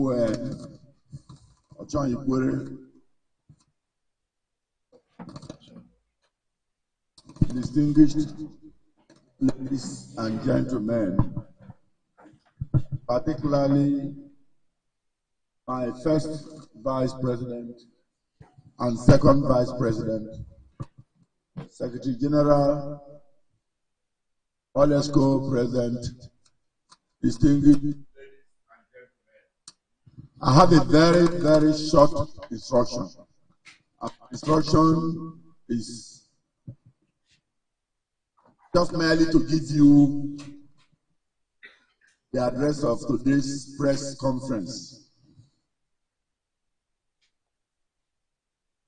Ikwerre, distinguished ladies and gentlemen, particularly my first Vice President and second Vice President, Secretary General, Ogbakor President, distinguished. I have a very, very short instruction. Instruction is just merely to give you the address of today's press conference.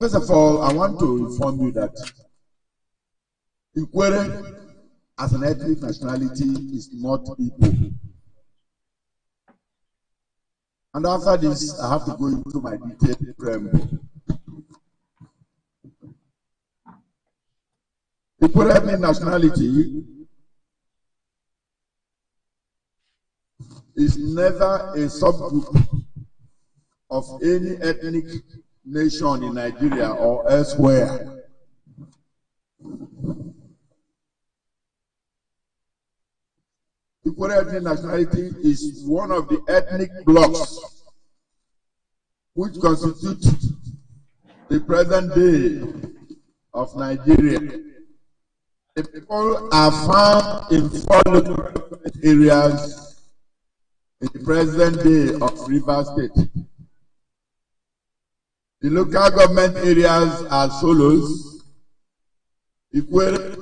First of all, I want to inform you that Ikwerre as an ethnic nationality is not Igbo. And after this, I have to go into my detailed preamble. Ikwerre ethnic nationality is never a subgroup of any ethnic nation in Nigeria or elsewhere. Ikwerre ethnic nationality is one of the ethnic blocks which constitute the present day of Nigeria. The people are found in 4 local areas in the present day of Rivers State. The local government areas are Solos, Ikwerre,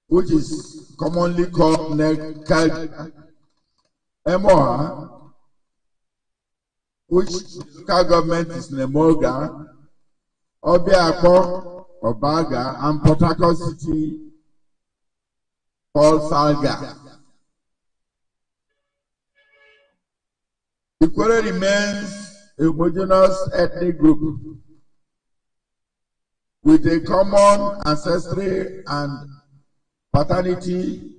which is commonly called Nekal, Emoha, which local government is Nemoga, Ogbakor, Obaga, and Port Harcourt City called Salga. Ikwerre remains a homogeneous ethnic group with a common ancestry and paternity.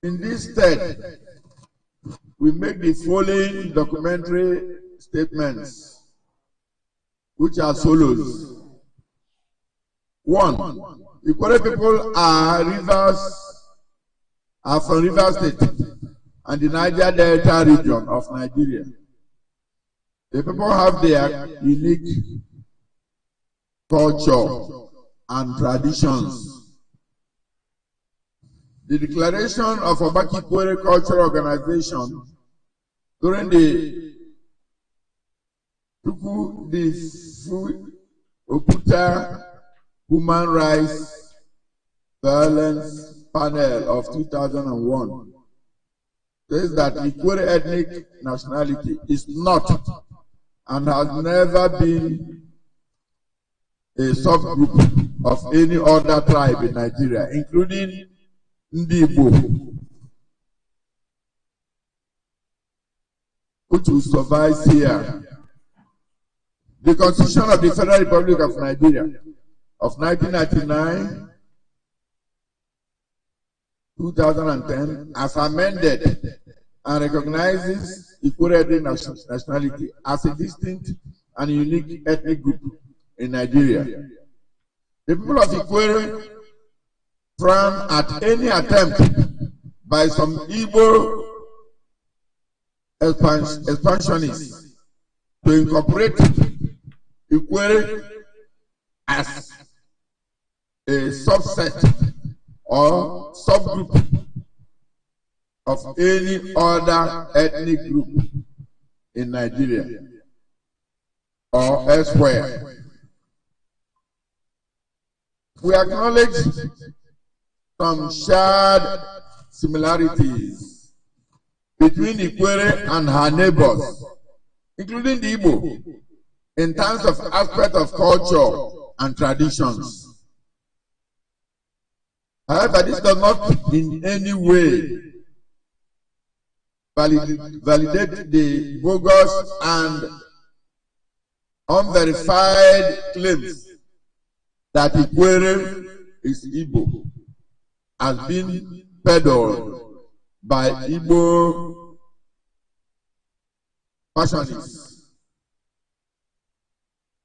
In this state, we make the following documentary statements, which are solos. 1. Ikwerre people are from Rivers State and the Niger Delta region of Nigeria. The people have their unique culture and traditions. The declaration of Ogbakor Cultural Organization during the Okuta Human Rights Violence Panel of 2001 says that Ikwerre ethnic nationality is not and has never been a subgroup of any other tribe in Nigeria, including Ndi Igbo, which will survive here. The Constitution of the Federal Republic of Nigeria of 1999, 2010, as amended, and recognizes Ikwerre ethnic nationality as a distinct and unique ethnic group in Nigeria. The people of Ikwerre frown at any attempt by some Igbo expansionists to incorporate Ikwerre as a subset or subgroup of any other ethnic group in Nigeria or elsewhere. We acknowledge some shared similarities between Ikwerre and her neighbors, including the Igbo, in terms of aspect of culture and traditions. However, this does not in any way validate the bogus and unverified claims that Ikwerre is Igbo. has been peddled by Igbo passionists.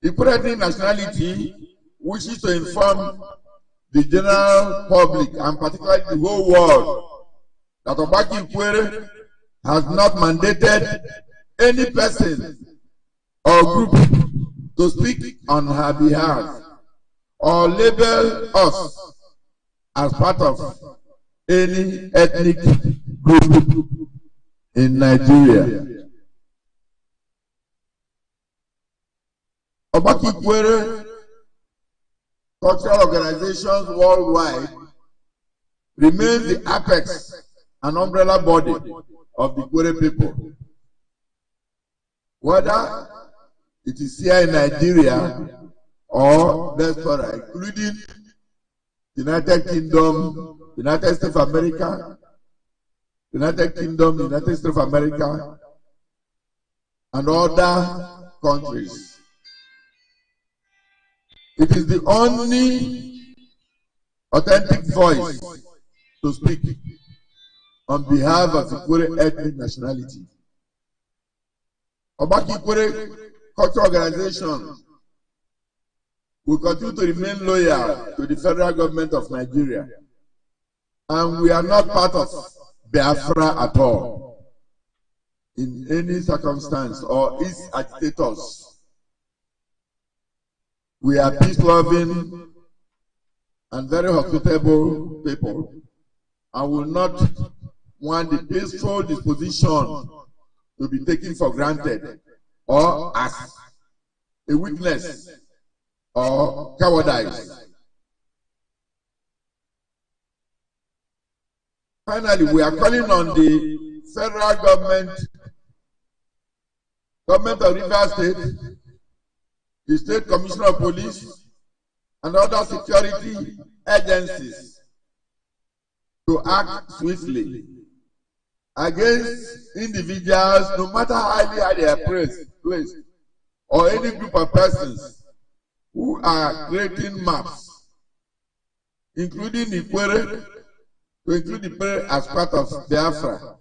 Ikwerre nationality wishes to inform the general public and particularly the whole world that Ikwerre has not mandated any person or group to speak on her behalf or label us as part of any ethnic group in Nigeria. Ikwerre cultural organizations worldwide remain the apex and umbrella body of the Ikwerre people. Whether it is here in Nigeria or diaspora, including United Kingdom, United States of America, United Kingdom, United States of America, and other countries. It is the only authentic voice to speak on behalf of the Ikwerre ethnic nationality. Ikwerre cultural organization will continue to remain loyal to the federal government of Nigeria, and we are not part of Biafra at all in any circumstance or its agitators. We are peace-loving and very hospitable people, and will not want the peaceful disposition to be taken for granted or as a weakness or cowardice. Finally, we are calling on the federal government of Rivers State, the State Commissioner of Police, and other security agencies to act swiftly against individuals, no matter how highly they are placed, or any group of persons who are creating maps, including Ikwerre, to include Ikwerre as part of Biafra,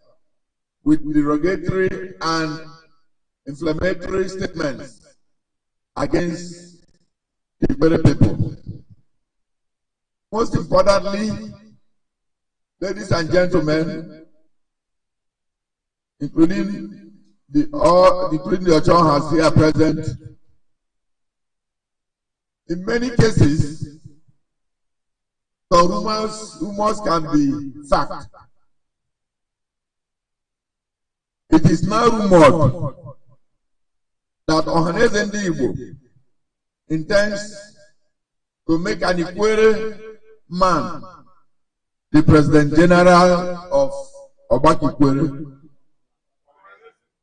with derogatory and inflammatory statements against the Ikwerre people. Most importantly, ladies and gentlemen, including the Ochonhas here present, in many cases, some rumors can be fact. It is now rumored that Ohaneze Igbo intends to make an Ikwerre man the President General of Ogbakor.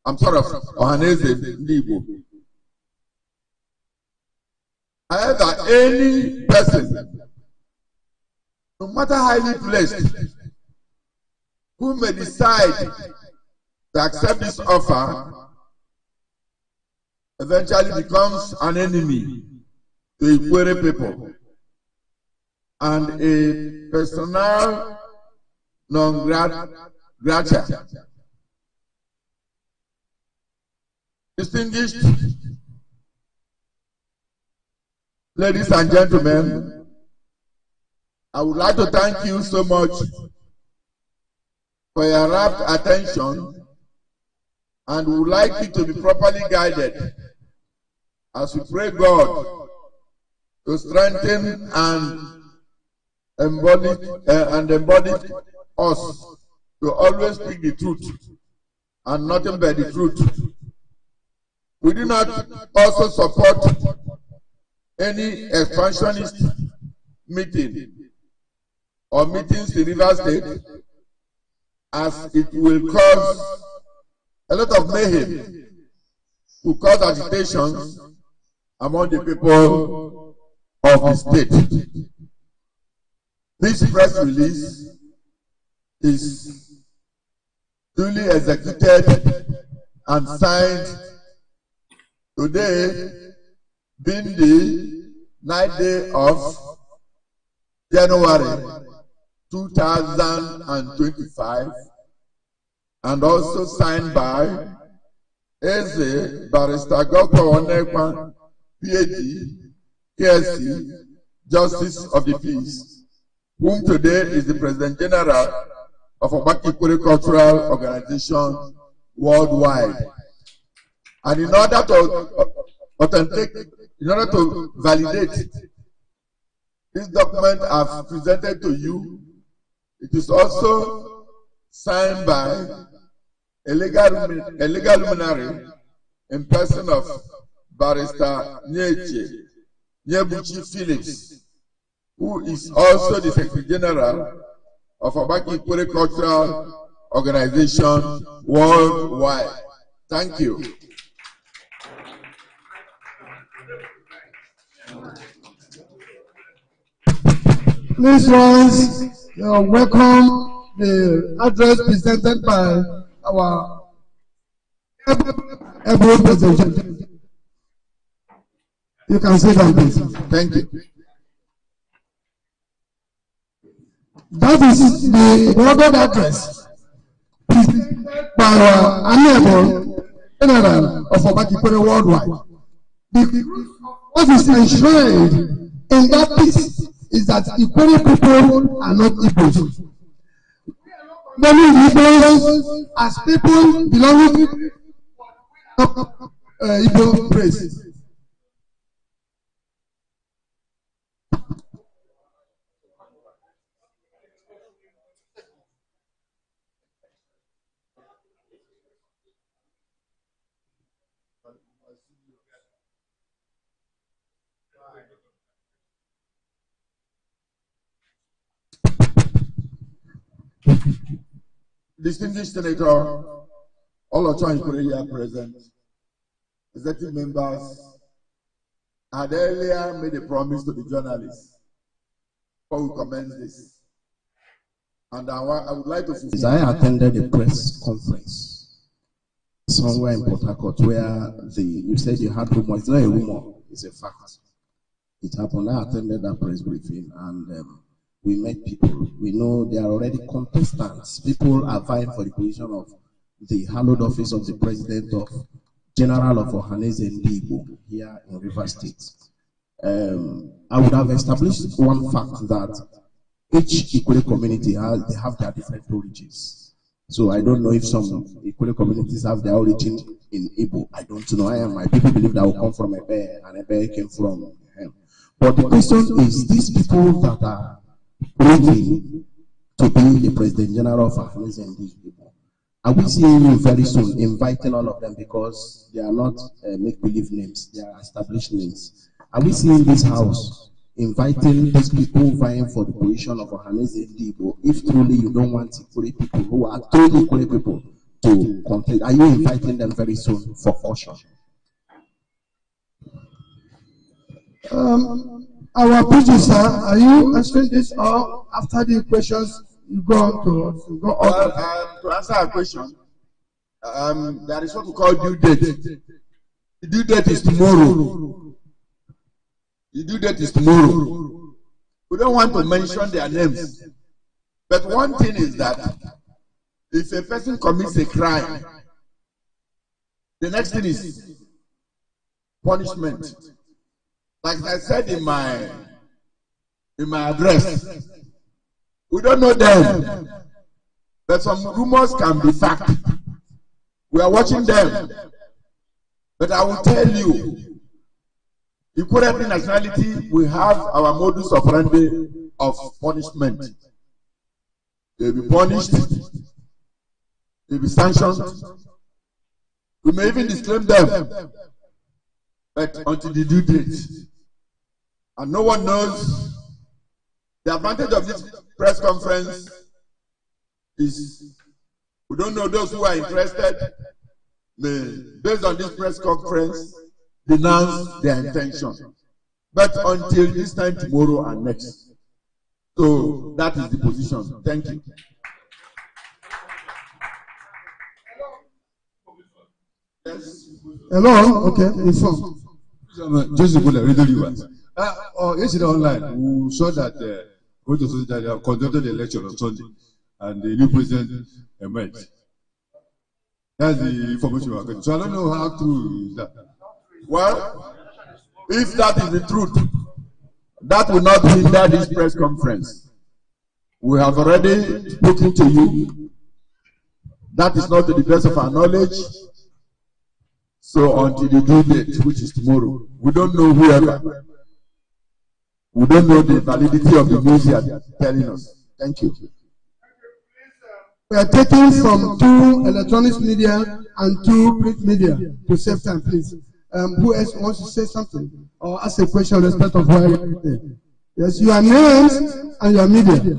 I'm sorry, of Ohaneze Igbo. However, any person, no matter highly placed, who may decide to accept this offer, eventually becomes an enemy to Ikwerre people and a persona non grata. Distinguished ladies and gentlemen, I would like to thank you so much for your rapt attention, and would like you to be properly guided as we pray God to strengthen and embody us to always speak the truth and nothing but the truth. We do not also support any expansionist meeting or meetings in Rivers State, as it will cause a lot of mayhem, to cause agitations among the people of the state. This press release is duly executed and signed today, being the 9th day of January 2025, and also signed by Eze Barrister Ogbakor, PhD, KSC, Justice of the Peace, whom today is the President General of Ikwerre Cultural Organization worldwide. And in order to validate this document I've presented to you, it is also signed by a legal luminary in person of Barrister Nyebuchi Phillips, who is also the Secretary General of Ikwerre Cultural Organization worldwide. Thank you. Please rise. Welcome the address presented by our able president. You can sit down, please. Thank you. That is the recorded address presented by our amiable general of Ikwerre worldwide. What is enshrined in that piece is that Ikwerre people are not Igbos. Many Igbos as people belonging to Igbo race. Distinguished Senator, all of Ikwerre here present, executive members, had earlier made a promise to the journalists before we commence this. And I would like to fulfill. I attended a press conference somewhere in Port Harcourt where you said you had rumor. It's not a rumor, it's a fact. It happened. I attended that press briefing and we met people. We know they are already contestants. People are vying for the position of the hallowed office of the president of General of Ohaneze here in Rivers State. I would have established one fact that each Ikwerre community have their different origins. So I don't know if some Ikwerre communities have their origin in Igbo. I don't know. My people believe that I will come from Ebe and Ebe came from him. But the question is, these people that are waiting to be the President General of Ohaneze and these people, are we seeing you very soon inviting all of them because they are not make-believe names, they are established names? Are we seeing this house inviting these people vying for the position of Ohaneze and Igbo if truly you don't want Ikwerre people who are truly Ikwerre people to contest? Are you inviting them very soon for caution? Our producer, are you answering this or after the questions you go on to go on? Well, to answer our question, there is what we call due date. The due date is tomorrow. The due date is tomorrow. We don't want to mention their names. But one thing is that if a person commits a crime, the next thing is punishment. Like I said in my address, we don't know them, but some rumors can be fact. We are watching them, but I will tell you, Ikwerre nationality, we have our modus operandi of punishment. They'll be punished, they'll be sanctioned. We may even disclaim them, but until the due date. And no one knows. The advantage of this press conference is we don't know those who are interested may, based on this press conference, denounce their intention. But until this time tomorrow and next. So that is the position. Thank you. Yes. Hello? Okay, inform. Just to go read you. Yesterday online, we saw that Going to say that they have conducted the election on Sunday, and the new president emerged. That's the information we are getting. So I don't know how true is that. Well, if that is the truth, that will not hinder this press conference. We have already spoken to you. That is not to the best of our knowledge. So until the due date, which is tomorrow, we don't know whoever. We don't know the validity of the news you are telling us. Thank you. We are taking from 2 electronic media and 2 print media to save time, please. Who else wants to say something or ask a question in respect of why you are there? Yes, your names and your media.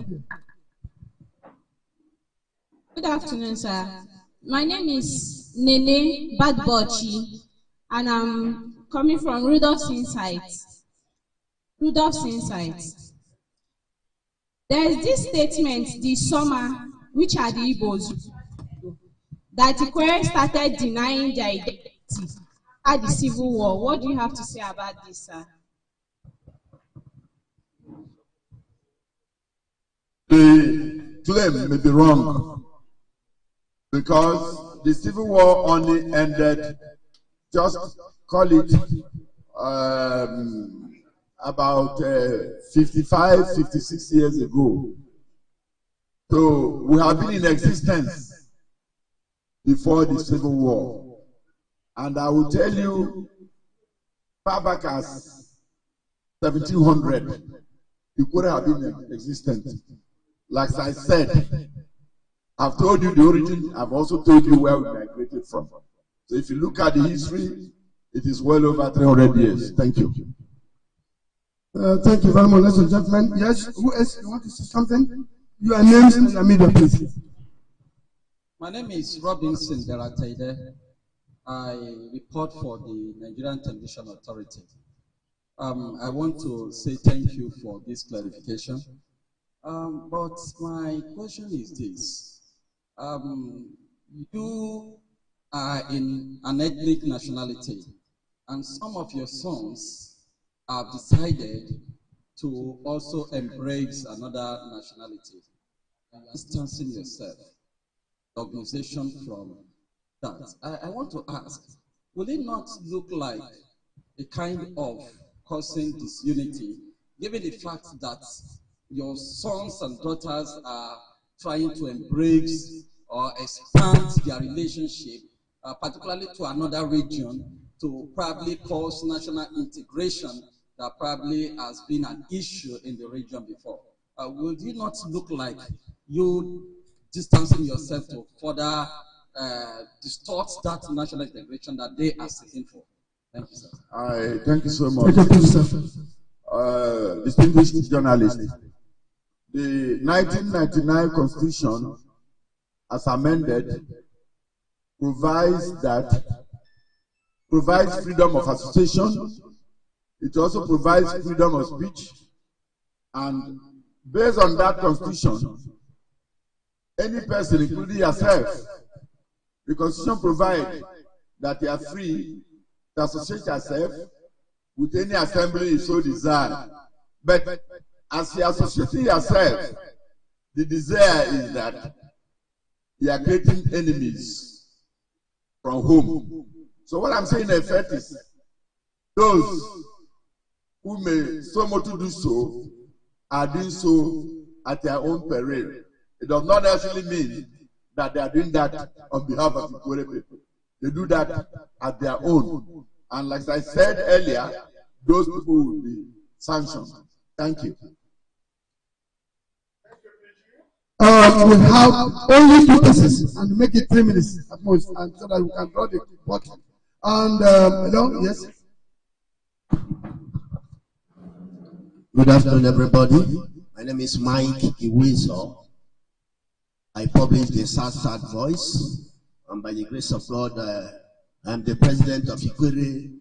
Good afternoon, sir. My name is Nene Badbochi, and I'm coming from Rudolph's Insight. Rudolph's Insight. There is this statement this summer, which are the Igbos, that Ikwerre started denying their identity at the Civil War. What do you have to say about this, sir? The claim may be wrong because the Civil War only ended, just call it about 55, 56 years ago. So we have been in existence before the Civil War. And I will tell you, far back as 1700, Ikwerre have been existent. Like I said, I've told you the origin, I've also told you where we migrated from. So if you look at the history, it is well over 300 years. Thank you. Thank you very much, ladies and gentlemen. Yes, who else want to say something? Your names and your media, please. My name is Robinson Garataide. I report for the Nigerian Television Authority. I want to say thank you for this clarification. But my question is this. You are in an ethnic nationality, and some of your sons have decided to also embrace another nationality. And you're distancing yourself, the organization, from that. I want to ask, will it not look like a kind of causing disunity, given the fact that your sons and daughters are trying to embrace or expand their relationship, particularly to another region, to probably cause national integration that probably has been an issue in the region before? Will it not look like you distancing yourself to further distort that national integration that they are seeking for? Thank you, sir. Thank you so much. Distinguished journalist, the 1999 Constitution, as amended, provides freedom of association. It also provides freedom of speech. And based on that Constitution, any person, including yourself, the Constitution provides that you are free to associate yourself with any assembly you so desire. But as you are associating yourself, the desire is that you are creating enemies from home. So what I'm saying in effect is, those who may so much to do so are doing so at their own peril. It does not necessarily mean that they are doing that on behalf of the Ikwerre people. They do that at their own. And like I said earlier, those people will be sanctioned. Thank you. We have only 2 cases and make it 3 minutes at most, and so that we can draw the bottle. And hello, yes. Good afternoon, everybody. My name is Mike Iwiso. I publish the Sad Voice, and by the grace of God, I'm the president of Ikwerre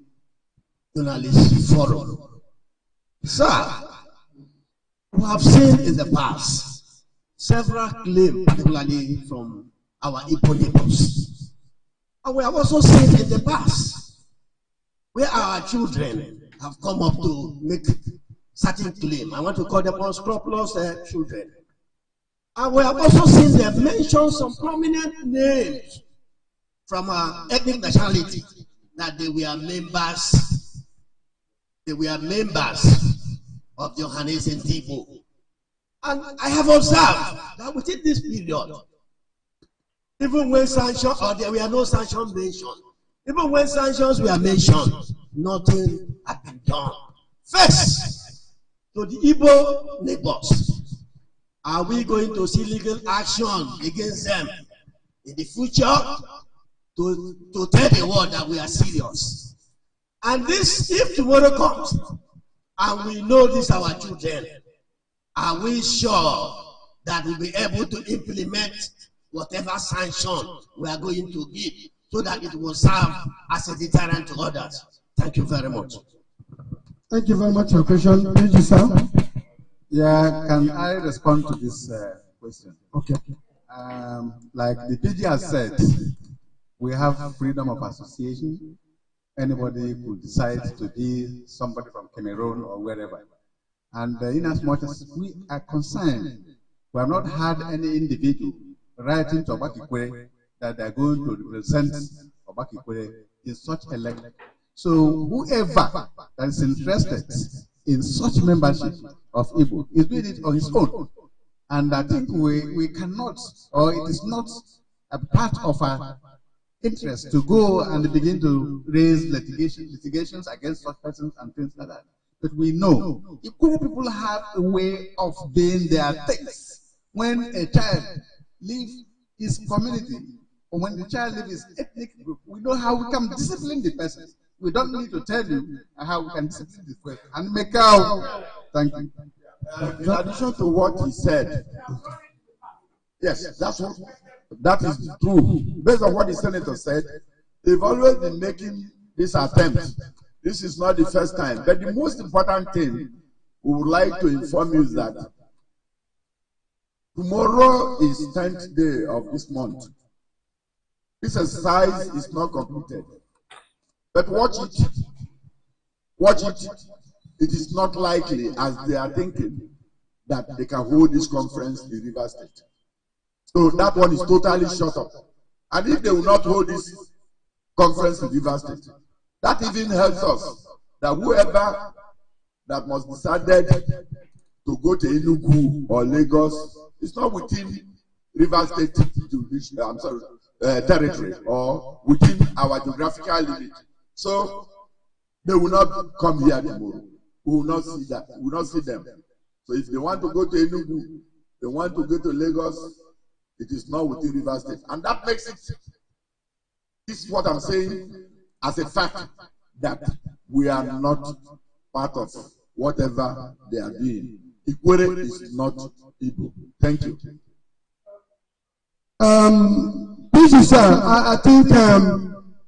Journalist Forum. Sir, we have seen in the past several claims, particularly from our Igbo neighbors. And we have also seen in the past where our children have come up to make certain claim. I want to call them unscrupulous children. And we have also seen them mention some prominent names from our ethnic nationality that they were members. They were members of the Ohaneze people. And I have observed that within this period, even when sanctions, or there were no sanctions mentioned, even when sanctions were mentioned, nothing had been done. First, to the Igbo neighbors, are we going to see legal action against them in the future to tell the world that we are serious? And this, if tomorrow comes, and we know these are our children, are we sure that we'll be able to implement whatever sanction we are going to give so that it will serve as a deterrent to others? Thank you very much. Thank you very much for your question. Thank you, sir. Yeah, can I respond to this question? Okay. Like the PG has said, we have freedom of association. Anybody could decide to be somebody from Cameroon or wherever. And in as much as we are concerned, we have not had any individual writing to Ikwerre that they are going to represent Ikwerre in such election. So whoever that is interested in such membership of Igbo is doing it on his own. And I think we cannot, or it is not a part of our interest to go and begin to raise litigations against such persons and things like that. But we know Ikwerre people have a way of doing their things. When a child leaves his community, or when the child leaves his ethnic group, we know how we can discipline the person. We don't need to tell you how we can discipline this person. And make out. Thank you. In addition to what he said, yes, that is true. Based on what the senator said, they've always been making this attempt. This is not the first time. But the most important thing we would like to inform you is that tomorrow is 10th day of this month. This exercise is not completed. But watch it. Watch it. It is not likely, as they are thinking, that they can hold this conference in Rivers State. So that one is totally shut up. And if they will not hold this conference in Rivers State, that even helps us that whoever that must be decided to go to Enugu or Lagos is not within Rivers State territory or within our geographical limit. So they will not come here tomorrow. We will not see that. We will not see them. So if they want to go to Enugu, they want to go to Lagos, it is not within Rivers State. And that makes it, this is what I'm saying, as a fact that we are not part of whatever they are doing. Ikwerre is not Igbo. Thank you. Thank you, sir. I think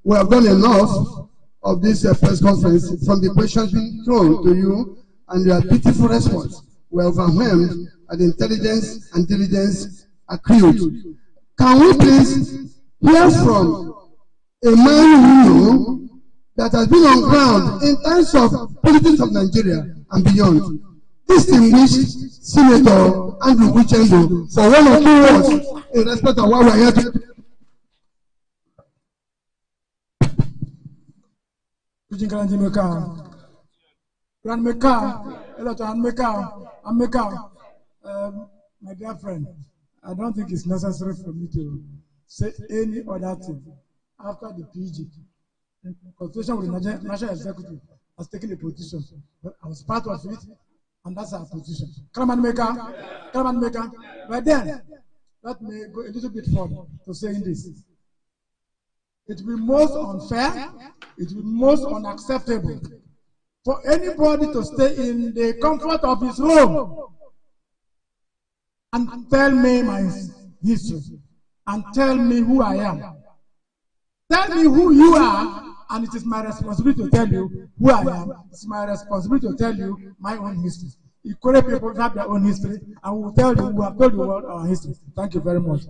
we have done enough of this press conference from the questions being thrown to you and your beautiful response. We are overwhelmed at the intelligence and diligence accrued. Can we please hear from a man you know that has been on ground in terms of politics of Nigeria and beyond? Distinguished Senator Andrew Uchendu, for 1 or 2 words in respect of what we are here to. My dear friend, I don't think it's necessary for me to say any other thing after the PG. In consultation with the National Executive has taken a position. But I was part of it, and that's our position. But then, let me go a little bit further to saying this. It will be most unfair, it will be most unacceptable for anybody to stay in the comfort of his home and tell me my history and tell me who I am. Tell me who you are, and it is my responsibility to tell you who I am. It's my responsibility to tell you my own history. Ikwerre people have their own history, and we will tell you, we have told you about our history. Thank you very much.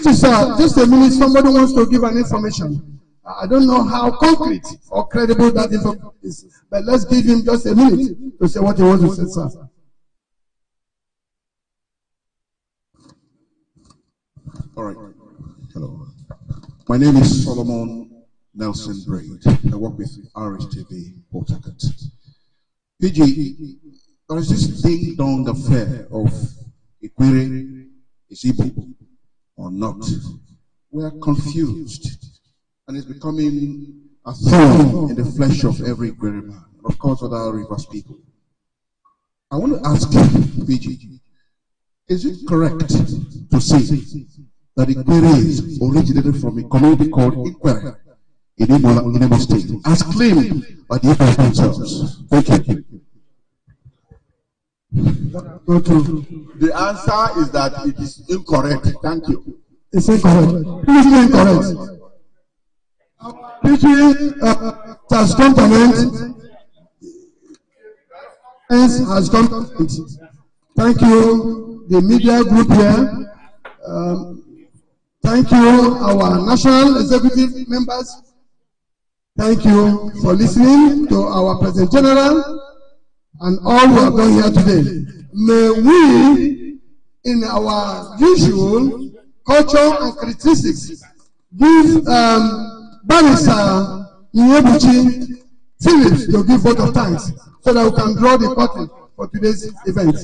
Sir, just a minute, somebody wants to give an information. I don't know how concrete or credible that information is, but let's give him just a minute to say what he wants to say, sir. All right. Hello. My name is Solomon Nelson Braid. I work with RSTV Port Harcourt. PG, there is this ding-dong affair of Ikwerre, is Igbo or not? We are confused, and it's becoming a thorn in the flesh of every Ikwerre man, and of course other Rivers people. I want to ask you, PG, is it correct to say that Ikwerre is originated from a community called Ikwerre in Imo State, as claimed by the Igbo themselves? Thank you. The answer is that it is incorrect. Thank you. It's incorrect. It is incorrect. Preaching has come to an end. Has come to an end. Thank you, the media group here. Thank you, our national executive members. Thank you for listening to our President General and all who have done here today. May we, in our usual culture and characteristics, give Barrister Nyebuchi Phillips to give vote of thanks so that we can draw the curtain for today's event.